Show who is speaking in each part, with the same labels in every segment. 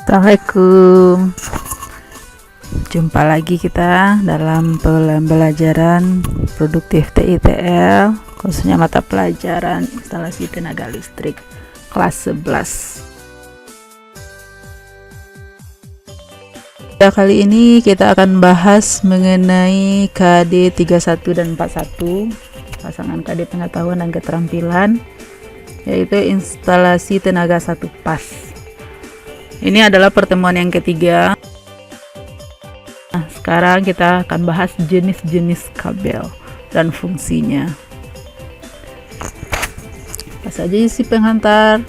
Speaker 1: Assalamualaikum. Jumpa lagi kita dalam pembelajaran produktif TITL, khususnya mata pelajaran instalasi tenaga listrik kelas 11. Kali ini kita akan bahas mengenai KD 31 dan 41, pasangan KD pengetahuan dan keterampilan, yaitu instalasi tenaga satu pas. Ini adalah pertemuan yang ketiga. Nah, sekarang kita akan bahas jenis-jenis kabel dan fungsinya. Apa saja isi penghantar.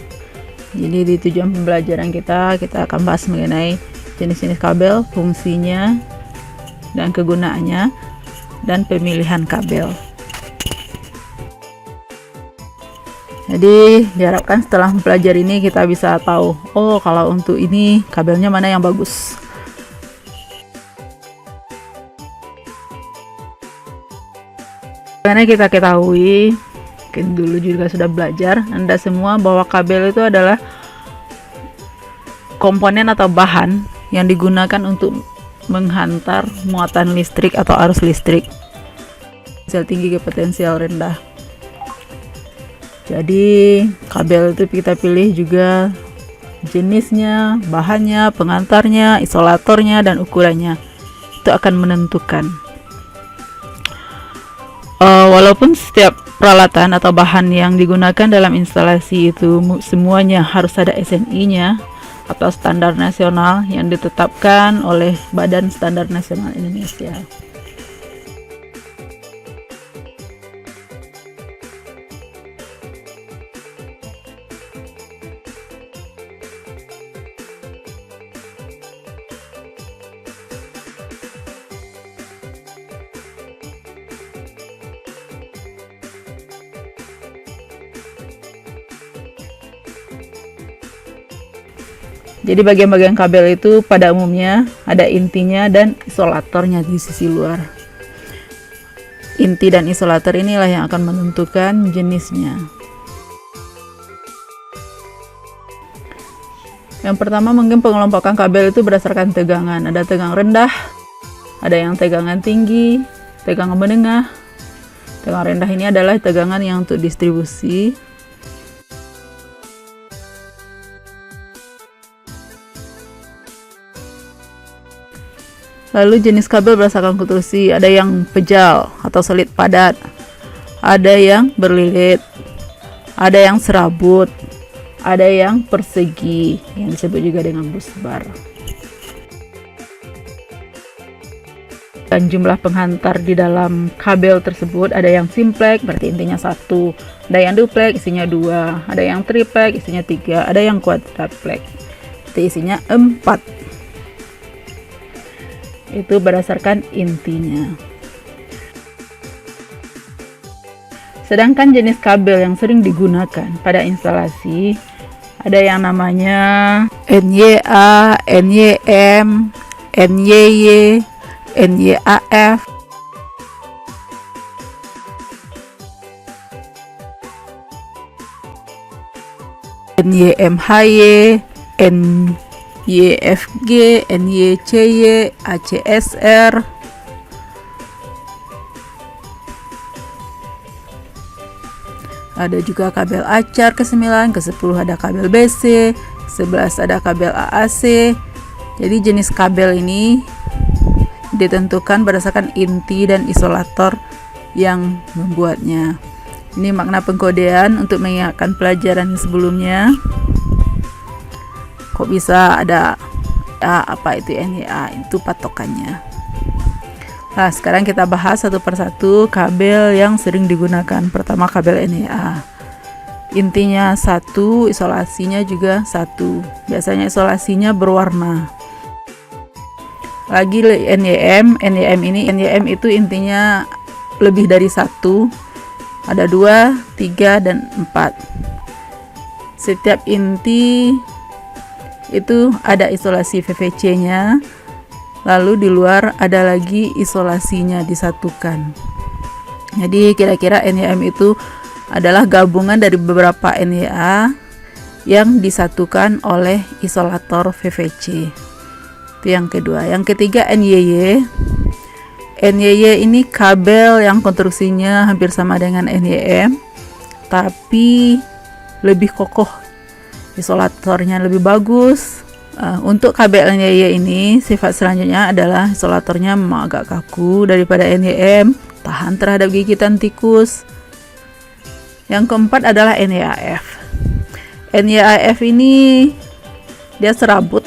Speaker 1: Jadi di tujuan pembelajaran kita akan bahas mengenai jenis-jenis kabel, fungsinya, dan kegunaannya, dan pemilihan kabel. Jadi diharapkan setelah mempelajari ini kita bisa tahu, oh kalau untuk ini kabelnya mana yang bagus. Karena kita ketahui, mungkin dulu juga sudah belajar, Anda semua, bahwa kabel itu adalah komponen atau bahan yang digunakan untuk menghantar muatan listrik atau arus listrik. Potensial tinggi ke potensial rendah. Jadi kabel itu kita pilih juga jenisnya, bahannya, pengantarnya, isolatornya, dan ukurannya. Itu akan menentukan. Walaupun setiap peralatan atau bahan yang digunakan dalam instalasi itu semuanya harus ada SNI-nya atau standar nasional yang ditetapkan oleh Badan Standar Nasional Indonesia. Jadi bagian-bagian kabel itu pada umumnya ada intinya dan isolatornya di sisi luar. Inti dan isolator inilah yang akan menentukan jenisnya. Yang pertama, mungkin pengelompokan kabel itu berdasarkan tegangan. Ada tegangan rendah, ada yang tegangan tinggi, tegangan menengah. Tegangan rendah ini adalah tegangan yang untuk distribusi. Lalu jenis kabel berdasarkan konstruksi, ada yang pejal atau selit padat, ada yang berlilit, ada yang serabut, ada yang persegi yang disebut juga dengan busbar. Dan jumlah penghantar di dalam kabel tersebut ada yang simplex, berarti intinya 1, ada yang duplex, isinya 2, ada yang triplex, isinya 3, ada yang quadruplex, berarti isinya 4. Itu berdasarkan intinya. Sedangkan jenis kabel yang sering digunakan pada instalasi ada yang namanya NYA, NYM, NYY, NYAF, NYMHY, NYFG, NYCY, ACSR. Ada juga kabel acar ke-9, ke-10 ada kabel BC, 11 ada kabel AAC. Jadi jenis kabel ini ditentukan berdasarkan inti dan isolator yang membuatnya. Ini makna pengkodean untuk mengingatkan pelajaran sebelumnya. Kok bisa ada apa itu NYA, itu patokannya. Nah, sekarang kita bahas satu persatu kabel yang sering digunakan. Pertama, kabel NYA. Intinya 1, isolasinya juga 1. Biasanya isolasinya berwarna. Lagi NYM itu intinya lebih dari 1. Ada 2, 3, dan 4. Setiap inti itu ada isolasi VVC-nya, lalu di luar ada lagi isolasinya disatukan. Jadi kira-kira NYM itu adalah gabungan dari beberapa NYA yang disatukan oleh isolator VVC. Itu yang kedua. Yang ketiga NYY. NYY ini kabel yang konstruksinya hampir sama dengan NYM, tapi lebih kokoh, isolatornya lebih bagus. Untuk kabel NYY ini sifat selanjutnya adalah isolatornya memang agak kaku daripada NYM, tahan terhadap gigitan tikus. Yang keempat adalah NYAF. NYAF ini dia serabut,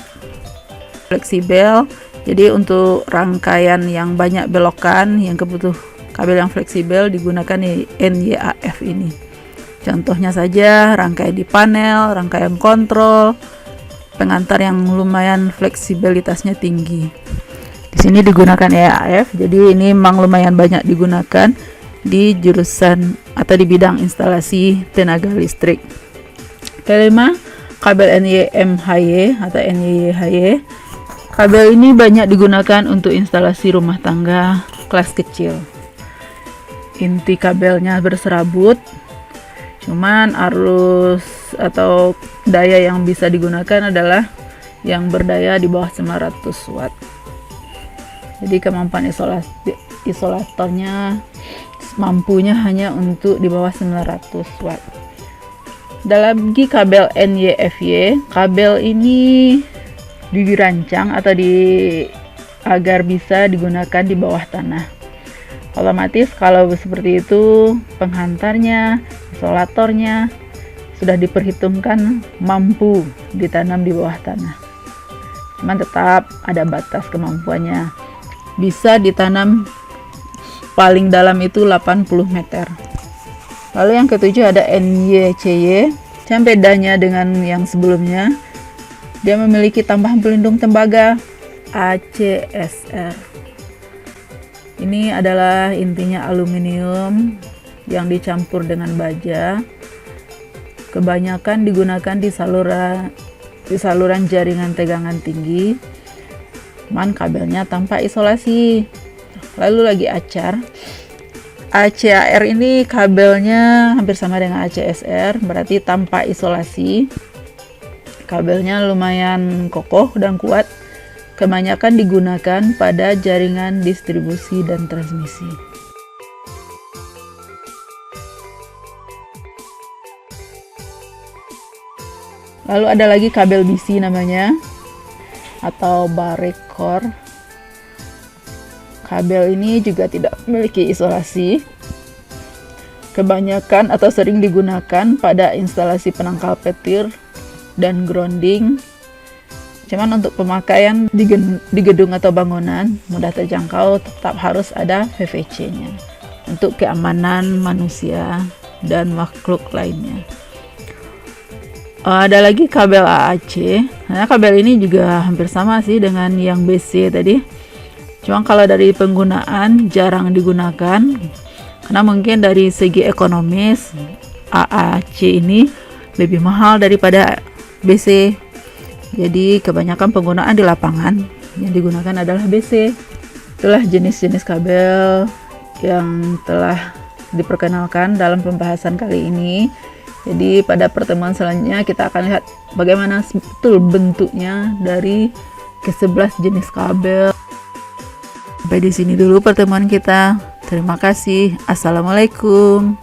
Speaker 1: fleksibel. Jadi untuk rangkaian yang banyak belokan, yang kebutuh kabel yang fleksibel, digunakan NYAF ini. Contohnya saja rangkaian di panel, rangkaian kontrol, pengantar yang lumayan fleksibilitasnya tinggi. Di sini digunakan NYAF, jadi ini memang lumayan banyak digunakan di jurusan atau di bidang instalasi tenaga listrik. Kelima, kabel NYMHY atau NYHY. Kabel ini banyak digunakan untuk instalasi rumah tangga kelas kecil. Inti kabelnya berserabut, cuman arus atau daya yang bisa digunakan adalah yang berdaya di bawah 900 watt. Jadi kemampuan isolatornya mampunya hanya untuk di bawah 900 watt. Ada lagi kabel NYFY. Kabel ini dirancang atau agar bisa digunakan di bawah tanah. Otomatis kalau seperti itu, penghantarnya, isolatornya sudah diperhitungkan mampu ditanam di bawah tanah. Cuman tetap ada batas kemampuannya. Bisa ditanam paling dalam itu 80 meter. Lalu yang ketujuh ada NYCY. Yang bedanya dengan yang sebelumnya, dia memiliki tambahan pelindung tembaga ACSR. Ini adalah intinya aluminium yang dicampur dengan baja. Kebanyakan digunakan di saluran jaringan tegangan tinggi. Man kabelnya tanpa isolasi. Lalu lagi ACAR. ACAR ini kabelnya hampir sama dengan ACSR, berarti tanpa isolasi. Kabelnya lumayan kokoh dan kuat, kebanyakan digunakan pada jaringan distribusi dan transmisi. Lalu ada lagi kabel BC namanya, atau barrel core. Kabel ini juga tidak memiliki isolasi. Kebanyakan atau sering digunakan pada instalasi penangkal petir dan grounding. Cuman untuk pemakaian di gedung atau bangunan mudah terjangkau, tetap harus ada VVC-nya untuk keamanan manusia dan makhluk lainnya. Ada lagi kabel AAC. Nah, kabel ini juga hampir sama sih dengan yang BC tadi. Cuma kalau dari penggunaan jarang digunakan karena mungkin dari segi ekonomis AAC ini lebih mahal daripada BC. Jadi kebanyakan penggunaan di lapangan yang digunakan adalah BC. Itulah jenis-jenis kabel yang telah diperkenalkan dalam pembahasan kali ini. Jadi pada pertemuan selanjutnya kita akan lihat bagaimana betul bentuknya dari ke-11 jenis kabel. Sampai di sini dulu pertemuan kita. Terima kasih. Assalamualaikum.